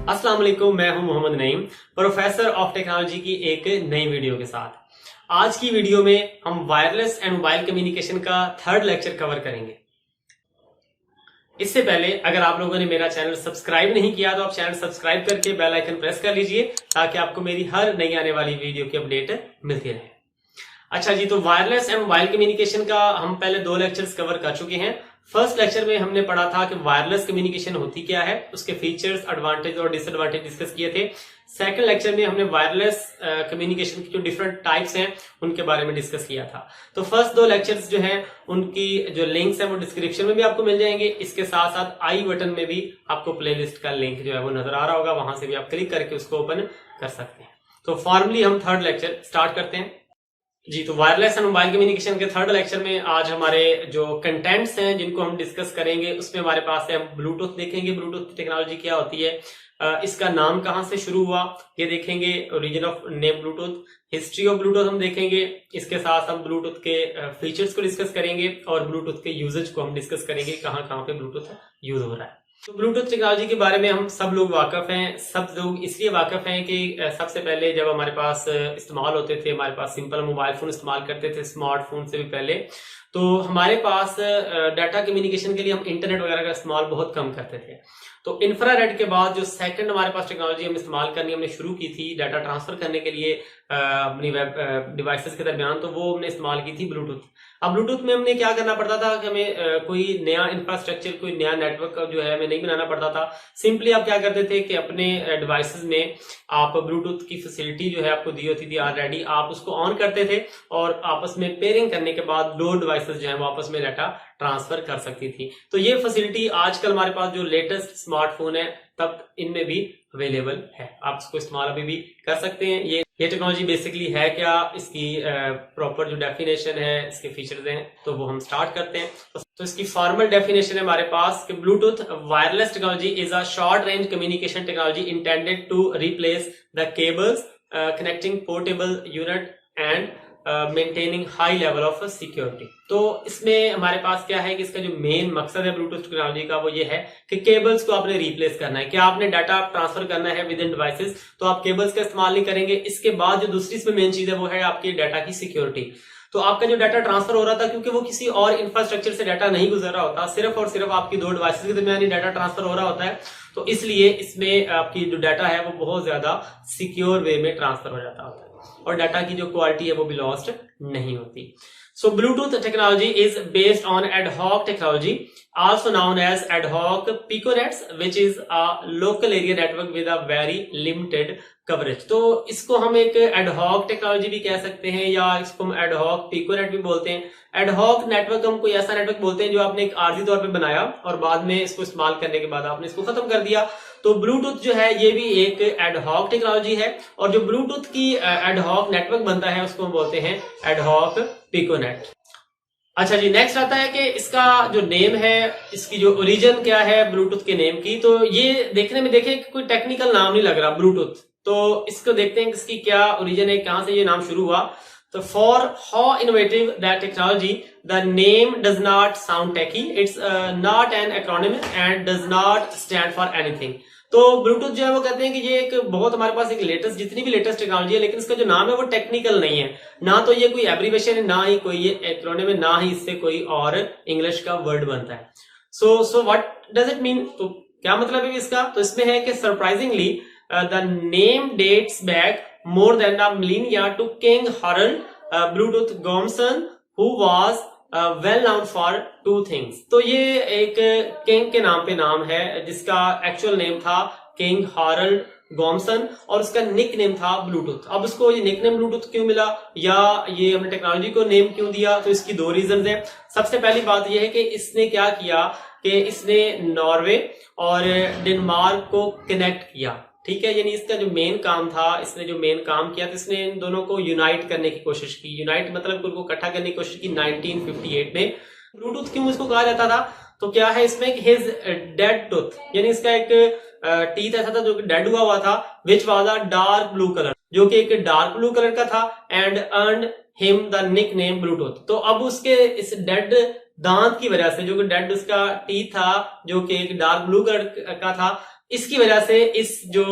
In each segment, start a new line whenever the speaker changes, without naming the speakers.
अस्सलाम वालेकुम, मैं हूं Mohammad Naeem, professor of technology की एक नई वीडियो के साथ। आज की वीडियो में हम वायरलेस एंड मोबाइल कम्युनिकेशन का थर्ड लेक्चर कवर करेंगे। इससे पहले अगर आप लोगों ने मेरा चैनल सब्सक्राइब नहीं किया तो आप चैनल सब्सक्राइब करके बेल आइकन प्रेस कर लीजिए ताकि आपको मेरी हर नई आने वाली वीडियो की अपडेट मिलती रहे। अच्छा जी, तो वायरलेस एंड मोबाइल कम्युनिकेशन का हम पहले 2 लेक्चर्स कवर कर चुके हैं। फर्स्ट लेक्चर में हमने पढ़ा था कि वायरलेस कम्युनिकेशन होती क्या है, उसके फीचर्स, एडवांटेज और डिसएडवांटेज डिस्कस किए थे। सेकंड लेक्चर में हमने वायरलेस कम्युनिकेशन की जो डिफरेंट टाइप्स हैं उनके बारे में डिस्कस किया था। तो फर्स्ट 2 लेक्चर्स जो हैं उनकी जो लिंक्स हैं वो डिस्क्रिप्शन में भी आपको मिल जाएंगे। इसके साथ साथ आई बटन में भी आपको प्लेलिस्ट का लिंक जो है वो नजर आ रहा होगा, वहां से भी आप क्लिक करके उसको ओपन कर सकते हैं। तो फॉर्मली हम थर्ड लेक्चर स्टार्ट करते हैं जी। तो वायरलेस एंड मोबाइल कम्युनिकेशन के थर्ड लेक्चर में आज हमारे जो कंटेंट्स हैं जिनको हम डिस्कस करेंगे उसमें हमारे पास है, हम ब्लूटूथ देखेंगे, ब्लूटूथ की टेक्नोलॉजी क्या होती है, इसका नाम कहां से शुरू हुआ ये देखेंगे, origin of name Bluetooth, history of Bluetooth हम देखेंगे। इसके साथ हम ब्लूटूथ के फीचर्स को डिस्कस करेंगे और ब्लूटूथ के यूजेज को हम डिस्कस करेंगे, कहां कहां पे ब्लूटूथ यूज हो रहा है। तो ब्लूटूथ टेक्नोलॉजी के बारे में हम सब लोग वाकिफ हैं। सब लोग इसलिए वाकिफ हैं कि सबसे पहले जब हमारे पास इस्तेमाल होते थे, हमारे पास सिंपल मोबाइल फोन इस्तेमाल करते थे स्मार्टफोन से भी पहले, तो हमारे पास डाटा कम्युनिकेशन के लिए हम इंटरनेट वगैरह का इस्तेमाल बहुत कम करते थे। तो इंफ्रारेड के बाद जो सेकंड हमारे पास टेक्नोलॉजी हम इस्तेमाल करनी हमने शुरू की थी डाटा ट्रांसफर करने के लिए अपनी वेब डिवाइसेस के दरमियान, तो वो हमने इस्तेमाल की थी ब्लूटूथ। अब ब्लूटूथ में हमने क्या करना पड़ता था कि हमें कोई नया इंफ्रास्ट्रक्चर, कोई नया नेटवर्क जो है हमें नहीं बनाना पड़ता था। सिंपली आप क्या करते थे कि अपने डिवाइसेस में आप ब्लूटूथ की फैसिलिटी जो है आपको दी होती थी ऑलरेडी, आप उसको ऑन करते थे और आपस में पेयरिंग करने के बाद 2 डिवाइसेस जो है वो आपस में डाटा ट्रांसफर कर सकती थी। तो ये फैसिलिटी आजकल हमारे पास जो लेटेस्ट स्मार्टफोन है तब इनमें भी अवेलेबल है, आप इसको इस्तेमाल अभी भी कर सकते हैं। ये टेक्नोलॉजी बेसिकली है क्या, इसकी प्रॉपर जो डेफिनेशन है, इसके फीचर्स हैं, तो वो हम स्टार्ट करते हैं। तो इसकी फॉर्मल डेफिनेशन है हमारे पास कि Bluetooth wireless technology is a short range communication technology intended to replace the cables connecting portable unit and maintaining high level of security. तो इसमें हमारे पास क्या है कि इसका जो मेन मकसद है ब्लूटूथ टेक्नोलॉजी का वो ये है कि केबल्स को आपने रिप्लेस करना है। क्या आपने डाटा ट्रांसफर करना है विद इन डिवाइसेस तो आप केबल्स का इस्तेमाल नहीं करेंगे। इसके बाद जो दूसरी इसमें मेन चीज है वो है आपकी डाटा की सिक्योरिटी। तो आपका जो डाटा ट्रांसफर हो रहा था, क्योंकि वो किसी और इंफ्रास्ट्रक्चर से डाटा नहीं गुजर रहा होता, सिर्फ और सिर्फ आपकी 2 डिवाइसेस के दरमियान ही डाटा ट्रांसफर हो रहा होता है, तो इसलिए इसमें आपकी जो डाटा है वो बहुत ज्यादा सिक्योर वे में ट्रांसफर हो जाता होता है और डाटा की जो क्वालिटी है वो भी लॉस्ट नहीं होती। So Bluetooth technology is based on ad hoc technology, also known as ad hoc piconets, which is a local area network with a very limited coverage. तो इसको हम एक ad hoc टेक्नोलॉजी भी कह सकते हैं या इसको हम ad hoc piconet भी बोलते हैं। ad hoc नेटवर्क हम कोई ऐसा नेटवर्क बोलते हैं जो आपने एक आर्जी तौर पे बनाया और बाद में इसको इस्तेमाल करने के बाद आपने इसको खत्म कर दिया। तो ब्लूटूथ जो है ये भी एक एड हॉक टेक्नोलॉजी है और जो ब्लूटूथ की एड हॉक नेटवर्क बनता है उसको हम बोलते हैं एड हॉक पिकोनेट। अच्छा जी, नेक्स्ट आता है कि इसका जो नेम है, इसकी जो ओरिजिन क्या है ब्लूटूथ के नेम की। तो ये देखने में देखें कि कोई टेक्निकल नाम नहीं लग रहा ब्लूटूथ, तो इसको देखते हैं कि इसकी क्या ओरिजिन है, कहां से ये नाम शुरू हुआ। So for how innovative that technology, the name does not sound techy, it's not an acronym and does not stand for anything. तो ब्लूटूथ जो है वो कहते हैं कि ये एक बहुत हमारे पास एक लेटेस्ट, जितनी भी लेटेस्ट टेक्नोलॉजी है, लेकिन इसका जो नाम है वो टेक्निकल नहीं है, ना तो ये कोई एब्रीविएशन है, ना ही कोई ये एक्रोनिम है, ना ही इससे कोई और इंग्लिश का वर्ड बनता है। So what does it mean, तो क्या मतलब है इसका। तो इसमें है कि surprisingly the name dates back more than a millennia to King Harald Bluetooth Gomson, who was well known for 2 things. तो ये एक किंग के नाम पे नाम है जिसका एक्चुअल नेम था किंग हारल्ड गॉमसन और उसका निक नेम था ब्लूटूथ। अब उसको ये निक नेम ब्लूटूथ क्यों मिला या ये हमने टेक्नोलॉजी को नेम क्यों दिया, तो इसकी 2 रीजन है। सबसे पहली बात यह है कि इसने क्या किया कि इसने नॉर्वे और डेनमार्क को कनेक्ट किया, ठीक है। यानी इसका जो मेन काम था, इसने जो मेन काम किया तो इसने इन दोनों को यूनाइट करने की कोशिश की। यूनाइट मतलब उनको इकट्ठा करने की कोशिश की 1958 में। ब्लूटूथ क्यों इसको कहा जाता था, तो क्या है इसमें हिज डेड टूथ, यानी इसका एक टीथ ऐसा था जो कि डेड हुआ था, which was a dark blue colour, जो कि एक डार्क ब्लू कलर का था, and earn him the nickname Bluetooth. तो अब उसके इस डेड दांत की वजह से, जो कि डेड उसका टीथ था जो कि एक डार्क ब्लू कलर का था, इसकी वजह से इस जो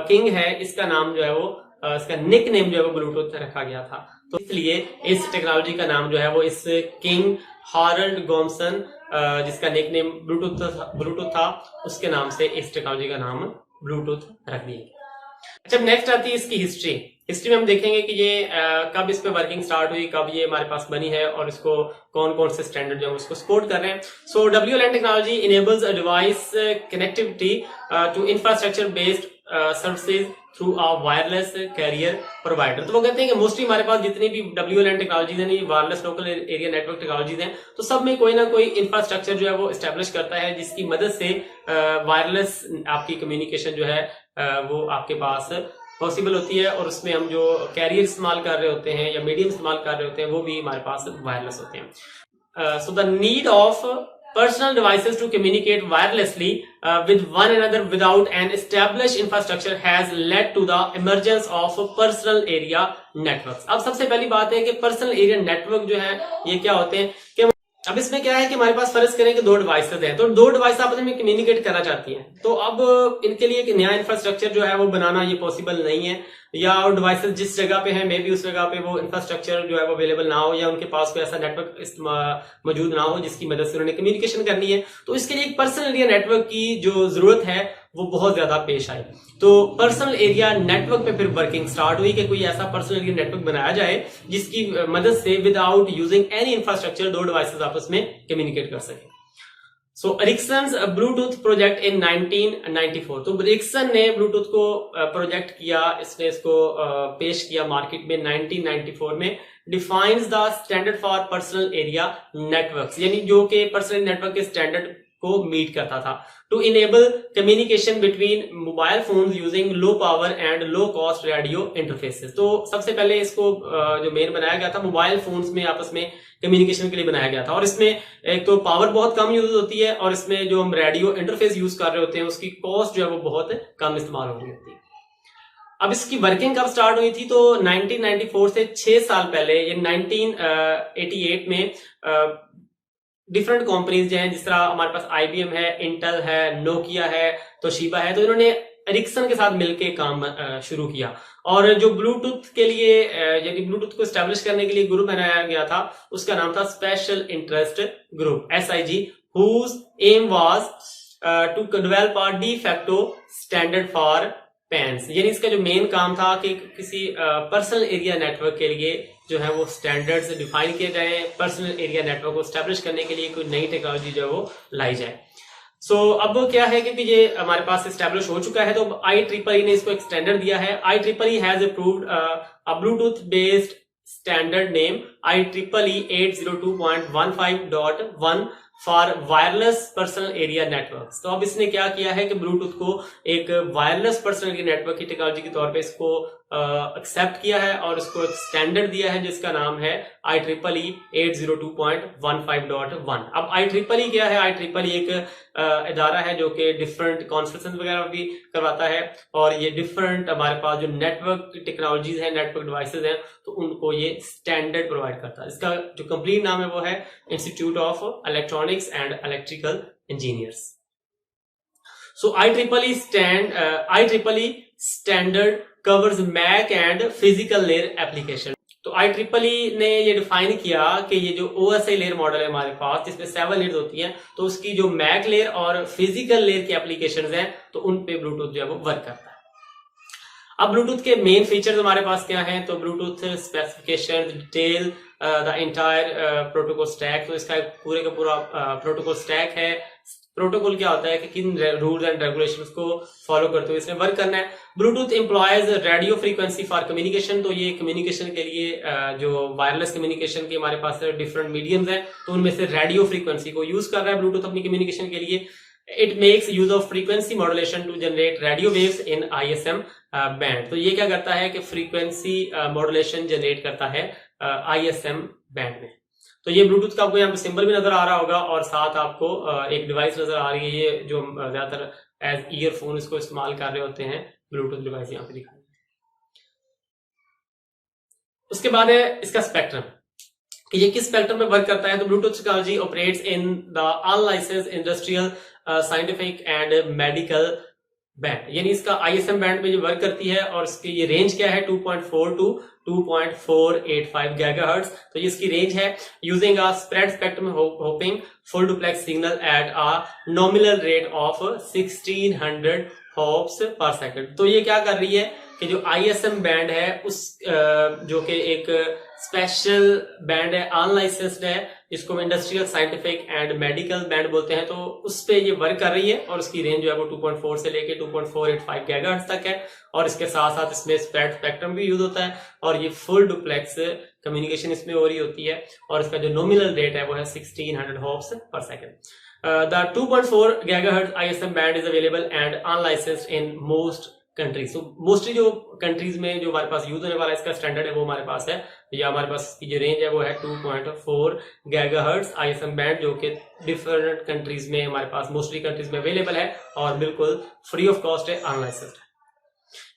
किंग है इसका नाम जो है वो इसका निक नेम जो है वो ब्लूटूथ रखा गया था। तो इसलिए इस टेक्नोलॉजी का नाम जो है वो इस किंग हार्ल्ड गॉम्सन जिसका निक नेम ब्लूटूथ था उसके नाम से इस टेक्नोलॉजी का नाम ब्लूटूथ रख दिया गया। अच्छा, नेक्स्ट आती है इसकी हिस्ट्री में हम देखेंगे कि ये कब इस पे वर्किंग स्टार्ट हुई, कब ये हमारे पास बनी है और इसको कौन कौन से स्टैंडर्ड जो है उसको सपोर्ट कर रहे हैं। So WLAN technology enables a device connectivity to infrastructure based services through a wireless carrier provider. तो वो कहते हैं कि मोस्टली हमारे पास जितनी भी WLAN टेक्नोलॉजीज हैं, wireless local area network technologies हैं, तो सब में कोई ना कोई इंफ्रास्ट्रक्चर जो है वो एस्टेब्लिश करता है जिसकी मदद से वायरलेस आपकी कम्युनिकेशन जो है वो आपके पास पॉसिबल होती है और उसमें हम जो कैरियर इस्तेमाल कर रहे होते हैं या मीडियम इस्तेमाल कर रहे होते हैं वो भी हमारे पास वायरलेस होते हैं। So the need of personal devices to communicate wirelessly with one another without an established infrastructure has led to the emergence of personal area networks। अब सबसे पहली बात है कि personal area network जो है ये क्या होते हैं कि अब इसमें क्या है कि हमारे पास फर्ज करें कि दो डिवाइसेस हैं, तो दो डिवाइस आपस में कम्युनिकेट करना चाहती हैं, तो अब इनके लिए एक नया इंफ्रास्ट्रक्चर जो है वो बनाना ये पॉसिबल नहीं है, या डिवाइसेस जिस जगह पे है मे बी उस जगह पे वो इंफ्रास्ट्रक्चर जो है वो अवेलेबल ना हो या उनके पास कोई ऐसा नेटवर्क मौजूद ना हो जिसकी मदद से उन्हें कम्युनिकेशन करनी है। तो इसके लिए एक पर्सनल एरिया नेटवर्क की जो जरूरत है वो बहुत ज्यादा पेश आई। तो पर्सनल एरिया नेटवर्क पे फिर वर्किंग स्टार्ट हुई कि कोई ऐसा पर्सनल एरिया नेटवर्क बनाया जाए जिसकी मदद से विदाउट यूजिंग एनी इंफ्रास्ट्रक्चर दो डिवाइसेस आपस में कम्युनिकेट कर सके। सो एरिक्सन ब्लूटूथ प्रोजेक्ट इन 1994। तो एरिक्सन ने ब्लूटूथ को प्रोजेक्ट किया, इसने इसको पेश किया मार्केट में 1994 में। Defines the standard for personal area networks, यानी जो कि पर्सनल नेटवर्क के स्टैंडर्ड को मीट करता था। To enable communication between mobile phone using low power and low cost radio interfaces. तो सबसे पहले इसको जो मेन बनाया गया था मोबाइल फोन्स में आपस में कम्युनिकेशन के लिए बनाया गया था, और इसमें एक तो पावर बहुत कम यूज होती है और इसमें जो हम रेडियो इंटरफेस यूज कर रहे होते हैं उसकी कॉस्ट जो है वो बहुत कम इस्तेमाल हो रही होती है। अब इसकी वर्किंग कब स्टार्ट हुई थी, तो 1994 से 6 साल पहले ये 1988 में डिफरेंट कंपनीज जो हैं, जिस तरह हमारे पास IBM है, इंटेल है, नोकिया है, तोशिबा है, तो इन्होंने एरिक्सन के साथ मिलकर काम शुरू किया। और जो ब्लूटूथ के लिए यानी ब्लूटूथ को एस्टेब्लिश करने के लिए ग्रुप बनाया गया था उसका नाम था special interest group SIG, whose aim was to develop a de facto standard for PANs। यानी इसका जो मेन काम था कि किसी पर्सनल एरिया नेटवर्क के लिए जो है वो स्टैंडर्ड्स डिफाइन किए जाए, पर्सनल एरिया नेटवर्क को एस्टेब्लिश करने के लिए कोई नई टेक्नोलॉजी जो है वो लाई जाए। सो अब क्या है कि ये हमारे पास एस्टेब्लिश हो चुका है, तो IEEE ने इसको एक स्टैंडर्ड दिया है। IEEE has approved a Bluetooth based standard name IEEE 802.15.1 for wireless personal area networks. तो अब इसने क्या किया है कि ब्लूटूथ को एक वायरलेस पर्सनल एरिया नेटवर्क की टेक्नोलॉजी के तौर पे इसको एक्सेप्ट किया है और इसको एक स्टैंडर्ड दिया है जिसका नाम है IEEE 802.15.1। अब IEEE क्या है? IEEE एक इदारा है जो कि डिफरेंट कॉन्फ्रेंसेस वगैरह भी करवाता है और ये डिफरेंट हमारे पास जो नेटवर्क टेक्नोलॉजीज हैं, नेटवर्क डिवाइसेज हैं, तो उनको ये स्टैंडर्ड प्रोवाइड करता है। इसका जो कंप्लीट नाम है वो है institute of electronics and electrical engineers. So IEEE standard covers MAC and physical layer application. तो IEEE ने ये डिफाइन किया कि ये जो OSI लेयर मॉडल है हमारे पास जिसमें 7 लेयर्स होती हैं, तो उसकी जो मैक लेयर और फिजिकल लेयर की एप्लीकेशंस हैं तो उन पे ब्लूटूथ जो है वो वर्क करता है। अब ब्लूटूथ के मेन फीचर्स हमारे पास क्या हैं, तो Bluetooth specification detail the entire protocol stack. तो इसका पूरे का पूरा प्रोटोकॉल स्टैक है। प्रोटोकॉल क्या होता है कि किन रूल्स एंड रेगुलेशंस को फॉलो करते हुए इसने वर्क करना है। Bluetooth employees radio frequency for communication. तो ये कम्युनिकेशन के लिए जो वायरलेस कम्युनिकेशन के हमारे पास डिफरेंट मीडियम्स हैं, तो उनमें से रेडियो फ्रीक्वेंसी को यूज कर रहा है ब्लूटूथ अपनी कम्युनिकेशन के लिए। It makes use of frequency modulation to generate radio waves in ISM band। तो ये क्या करता है कि फ्रीक्वेंसी मॉड्यूलेशन जनरेट करता है ISM बैंड में। तो ये ब्लूटूथ का आपको यहाँ पे सिंबल भी नजर आ रहा होगा और साथ आपको एक डिवाइस नजर आ रही है, ये जो ज्यादातर एज ईयरफोन इसको इस्तेमाल कर रहे होते हैं, ब्लूटूथ डिवाइस यहाँ पे दिखाई। उसके बाद है इसका स्पेक्ट्रम कि ये किस स्पेक्ट्रम में वर्क करता है। तो Bluetooth technology operates in the unlicensed industrial scientific and medical band, यानी इसका ISM बैंड में जो वर्क करती है, और इसकी ये रेंज क्या है 2.4 टू 2.485 गीगाहर्ट्ज। तो ये इसकी रेंज है। Using a spread spectrum hopping full duplex signal at a nominal rate of 1600 hops पर सेकंड। तो ये क्या कर रही है कि जो ISM बैंड है उस जो कि एक स्पेशल बैंड है, अनलाइसेंस्ड है, जिसको हम industrial scientific and medical band बोलते हैं, तो उस पे ये वर्क कर रही है। और उसकी रेंज जो है वो 2.4 से लेके 2.485 गीगाहर्ट्ज तक है। और इसके साथ साथ इसमें स्प्रेड स्पेक्ट्रम भी यूज होता है, और ये फुल डुप्लेक्स कम्युनिकेशन इसमें हो रही होती है। और इसका जो नॉमिनल रेट है वो है 1600 हॉप्स पर second. The 2.4 gigahertz ISM band is available and unlicensed in most countries. तो मोस्टली जो कंट्रीज में जो हमारे पास यूज होने वाला इसका स्टैंडर्ड है वो हमारे पास है, या हमारे पास की जो रेंज है वो है 2.4 गीगाहर्ट्ज ISM बैंड, जो कि डिफरेंट कंट्रीज में हमारे पास मोस्टली कंट्रीज में अवेलेबल है और बिल्कुल फ्री ऑफ कॉस्ट है, अनलाइसेंस्ड है।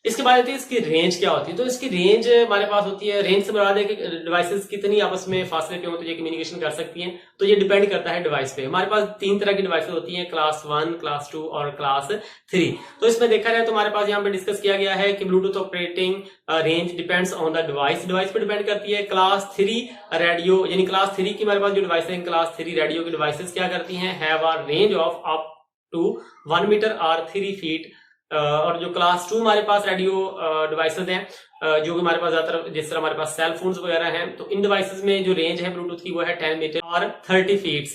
इसके बाद आती है इसकी रेंज क्या होती है। तो इसकी रेंज हमारे पास होती है, रेंज से मुराद है कि डिवाइसेस कितनी आपस में फासले पे होते हैं, कम्युनिकेशन कर सकती हैं। तो ये डिपेंड करता है डिवाइस पे। हमारे पास 3 तरह की डिवाइसेस होती हैं, क्लास 1, क्लास 2 और क्लास 3। तो इसमें देखा जाए तो हमारे पास यहाँ पे डिस्कस किया गया है कि Bluetooth operating range depends on the device, device पे डिपेंड करती है। क्लास 3 रेडियो, यानी क्लास 3 की हमारे पास जो डिवाइस है, क्लास 3 रेडियो की डिवाइसेस क्या करती हैं, have a range of up to 1 metre और 3 फीट। और जो क्लास 2 हमारे पास रेडियो डिवाइसेस हैं, जो कि हमारे पास ज्यादातर जिस तरह हमारे पास सेल फोन्स वगैरह हैं, तो इन डिवाइसेस में जो रेंज है ब्लूटूथ की वो है 10 मीटर और 30 फीट,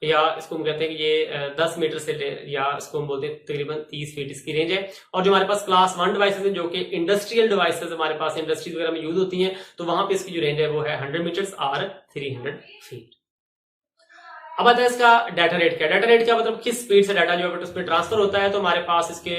या इसको हम कहते हैं कि ये 10 मीटर से या इसको हम बोलते हैं तकरीबन 30 फीट इसकी रेंज है। और जो हमारे पास क्लास 1 डिवाइसेस है, जो कि इंडस्ट्रियल डिवाइसेस हमारे पास इंडस्ट्रीज वगैरह में यूज होती हैं, तो वहां पे इसकी जो रेंज है वो है 100 मीटर्स और 300 फीट। अब आता है इसका डाटा रेट क्या। डाटा रेट क्या मतलब किस स्पीड से डाटा जो है उसमें ट्रांसफर होता है। तो हमारे पास इसके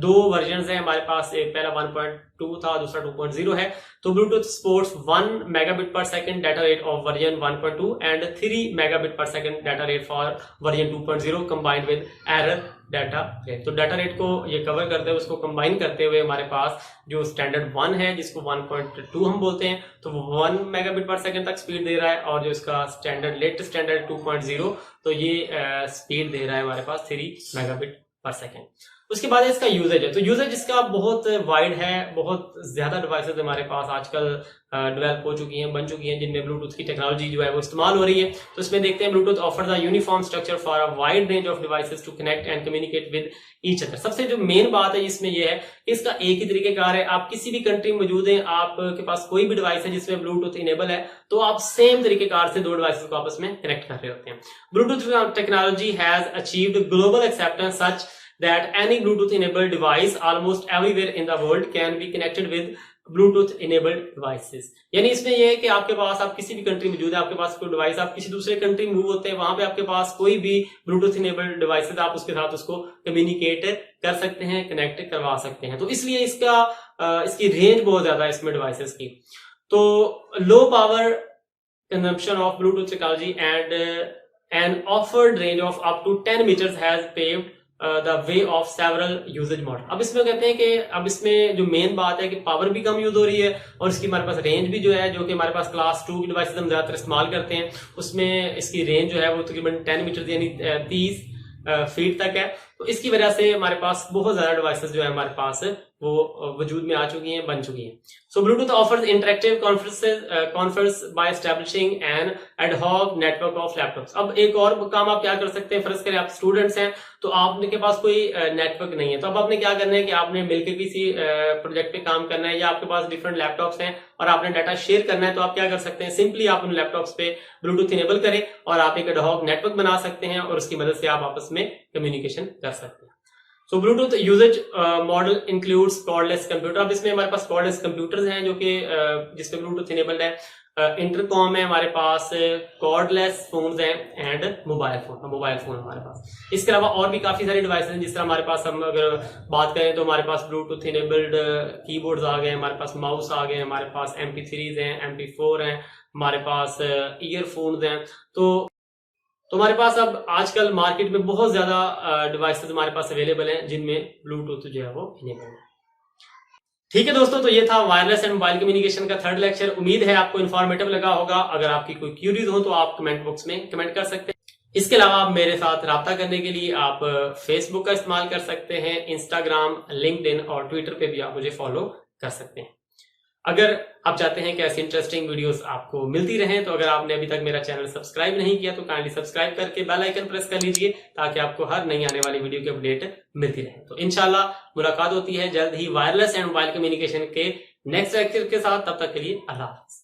2 वर्जन है हमारे पास, एक पहला 1.2 था, दूसरा 2.0 है। तो ब्लूटूथ सपोर्ट्स 1 मेगाबिट पर second data rate of version 1.2 and 3 megabit पर second data rate for version 2.0 combined with error data rate. तो डाटा रेट को ये कवर करते हुए, उसको कंबाइन करते हुए हमारे पास जो स्टैंडर्ड 1 है, जिसको 1.2 हम बोलते हैं, तो वो 1 मेगाबिट पर सेकंड तक स्पीड दे रहा है। और जो इसका स्टैंडर्ड लेटेस्ट स्टैंडर्ड 2.0, तो ये स्पीड दे रहा है हमारे पास 3 मेगाबिट पर सेकंड। उसके बाद इसका यूजेज है। तो यूजेज इसका बहुत वाइड है, बहुत ज्यादा डिवाइसेस हमारे पास आजकल डेवलप हो चुकी हैं, बन चुकी हैं, जिनमें ब्लूटूथ की टेक्नोलॉजी जो है वो इस्तेमाल हो रही है। तो इसमें देखते हैं Bluetooth offer the uniform structure for a wide range of devices to connect and communicate with each other. सबसे जो मेन बात है इसमें यह है कि इसका एक ही तरीकेकार है। आप किसी भी कंट्री में मौजूद हैं, आपके पास कोई भी डिवाइस है जिसमें ब्लूटूथ इनेबल है, तो आप सेम तरीकेकार से 2 डिवाइसेस को आपस में कनेक्ट कर रहे होते हैं। Bluetooth technology has achieved global acceptance such that any Bluetooth enabled device almost everywhere in the world can be connected with Bluetooth enabled devices। यानी इसमें यह है कि आपके पास, आप किसी भी कंट्री मौजूद है, आपके पास कोई डिवाइस, आप किसी दूसरे कंट्री में मूव होते हैं, वहां पे आपके पास कोई भी Bluetooth enabled डिवाइसेस, आप उसके साथ उसको कम्युनिकेट कर सकते हैं, कनेक्ट करवा सकते हैं। तो इसलिए इसकी रेंज बहुत ज्यादा है इसमें डिवाइसेस की। तो low power consumption of Bluetooth technology and an offered range of up to 10 metres has paved the way of several usages model. अब इसमें कहते हैं कि अब इसमें जो मेन बात है कि पावर भी कम यूज हो रही है, और इसकी हमारे पास रेंज भी जो है, जो कि हमारे पास क्लास 2 की डिवाइसेस हम ज्यादातर इस्तेमाल करते हैं, उसमें इसकी रेंज जो है वो तकरीबन 10 मीटर यानी 30 फीट तक है। तो इसकी वजह से हमारे पास बहुत ज्यादा डिवाइसेस जो है हमारे पास वो वजूद में आ चुकी हैं, बन चुकी हैं। So Bluetooth offers interactive conference by establishing an ad hoc network of laptops. अब एक और काम आप क्या कर सकते हैं, फर्ज करें आप स्टूडेंट्स हैं, तो आपके पास कोई नेटवर्क नहीं है, तो अब आपने क्या करना है कि आपने मिलकर किसी प्रोजेक्ट पे काम करना है, या आपके पास डिफरेंट लैपटॉप्स हैं और आपने डाटा शेयर करना है, तो आप क्या कर सकते हैं, सिंपली आप उन लैपटॉप्स पे ब्लूटूथ इनेबल करें और आप एक एडहॉक नेटवर्क बना सकते हैं, और उसकी मदद से आप आपस में कम्युनिकेशन कर सकते हैं। So Bluetooth usages model includes cordless computer. अब इसमें हमारे पास कॉर्डलेस कंप्यूटर्स हैं जो कि जिसपे ब्लूटूथ इनेबल्ड है। इंटरकॉम है हमारे पास, कॉर्डलेस फोन्स हैं एंड मोबाइल फोन हमारे पास। इसके अलावा और भी काफी सारी डिवाइसेस हैं, जिस तरह हमारे पास हम अगर बात करें तो हमारे पास ब्लूटूथ इनेबल्ड कीबोर्ड्स आ गए, हमारे पास माउस आ गए, हमारे पास MP3s हैं, MP4 हैं, हमारे पास ईयरफोन्स हैं। तो हमारे पास अब आजकल मार्केट में बहुत ज्यादा डिवाइसेस हमारे पास अवेलेबल हैं जिनमें ब्लूटूथ जो है वो इनेबल है। ठीक है दोस्तों, तो ये था वायरलेस एंड मोबाइल कम्युनिकेशन का 3rd लेक्चर। उम्मीद है आपको इन्फॉर्मेटिव लगा होगा। अगर आपकी कोई क्यूरीज हो तो आप कमेंट बॉक्स में कमेंट कर सकते हैं। इसके अलावा आप मेरे साथ राब्ता करने के लिए आप फेसबुक का इस्तेमाल कर सकते हैं, इंस्टाग्राम, लिंक्डइन और ट्विटर पे भी आप मुझे फॉलो कर सकते हैं। अगर आप चाहते हैं कि ऐसी इंटरेस्टिंग वीडियोस आपको मिलती रहें तो अगर आपने अभी तक मेरा चैनल सब्सक्राइब नहीं किया तो काइंडली सब्सक्राइब करके बेल आइकन प्रेस कर लीजिए ताकि आपको हर नई आने वाली वीडियो की अपडेट मिलती रहे। तो इंशाल्लाह मुलाकात होती है जल्द ही वायरलेस एंड मोबाइल कम्युनिकेशन के नेक्स्ट लेक्चर के साथ। तब तक के लिए अल्लाह हाफिज।